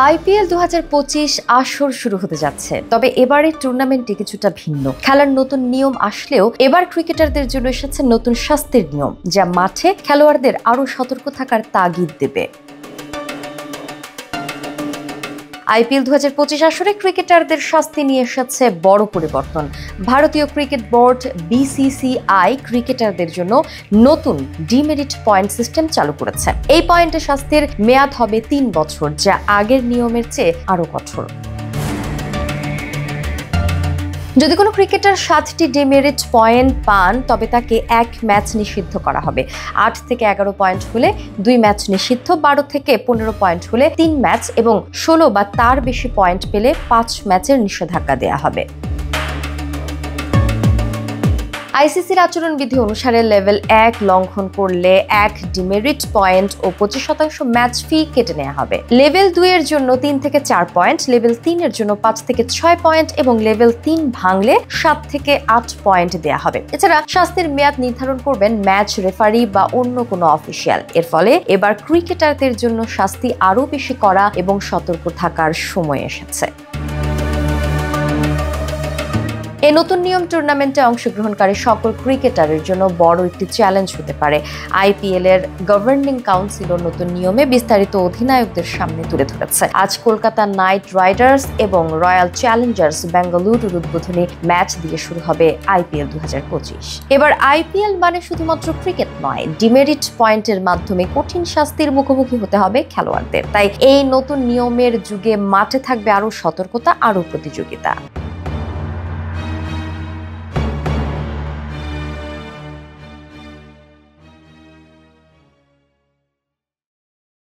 IPL 2025 আসর শুরু হতে যাচ্ছে, তবে এবারের টুর্নামেন্টটি কিছুটা ভিন্ন। খেলার নতুন নিয়ম আসলেও এবার ক্রিকেটারদের জন্য এসেছে নতুন শাস্তির নিয়ম, যা মাঠে খেলোয়াড়দের আরও সতর্ক থাকার তাগিদ দেবে। আইপিএল 2025 আসরে ক্রিকেটারদের শাস্তি নিয়ে এসেছে বড় পরিবর্তন। ভারতীয় ক্রিকেট বোর্ড বিসিসিআই ক্রিকেটারদের জন্য নতুন ডিমেরিট পয়েন্ট সিস্টেম চালু করেছে। এই পয়েন্টে শাস্তির মেয়াদ হবে 3 বছর, যা আগের নিয়মের চেয়ে আরও কঠোর। যদি কোনো ক্রিকেটার 7টি ডিমেরিট পয়েন্ট পান, তবে তাকে 1 ম্যাচ নিষিদ্ধ করা হবে। 8 থেকে 11 পয়েন্ট হলে 2 ম্যাচ নিষিদ্ধ, 12 থেকে 15 পয়েন্ট হলে 3 ম্যাচ এবং 16 বা তার বেশি পয়েন্ট পেলে 5 ম্যাচের নিষেধাজ্ঞা দেওয়া হবে। আইসিসির আচরণবিধি অনুসারে লেভেল 1 লঙ্ঘন করলে 1 ডিমেরিট পয়েন্ট ও 25% ম্যাচ ফি কেটে নেওয়া হবে। লেভেল 2 এর জন্য 3 থেকে 4 পয়েন্ট, লেভেল 3 এর জন্য 5 থেকে 6 পয়েন্ট এবং লেভেল 3 ভাঙলে 7 থেকে 8 পয়েন্ট দেওয়া হবে। এছাড়া শাস্তির মেয়াদ নির্ধারণ করবেন ম্যাচ রেফারি বা অন্য কোনো অফিসিয়াল। এর ফলে এবার ক্রিকেটারদের জন্য শাস্তি আরও বেশি করা এবং সতর্ক থাকার সময় এসেছে। এই নতুন নিয়ম টুর্নামেন্টে অংশগ্রহণকারী সকল ক্রিকেটারের জন্য বড় একটি চ্যালেঞ্জ হতে পারে। আইপিএল এর গভর্নিং কাউন্সিলও নতুন নিয়মে বিস্তারিত অধিনায়কদের সামনে তুলে ধরেছে। আজ কলকাতা নাইট রাইডার্স এবং রয়্যাল চ্যালেঞ্জার্স বেঙ্গালুরুর উদ্বোধনী ম্যাচ দিয়ে শুরু হবে আইপিএল 2025। এবার আইপিএল মানে শুধুমাত্র ক্রিকেট নয়, ডিমেরিট পয়েন্টের মাধ্যমে কঠিন শাস্তির মুখোমুখি হতে হবে খেলোয়াড়দের। তাই এই নতুন নিয়মের যুগে মাঠে থাকবে আরও সতর্কতা, আরও প্রতিযোগিতা।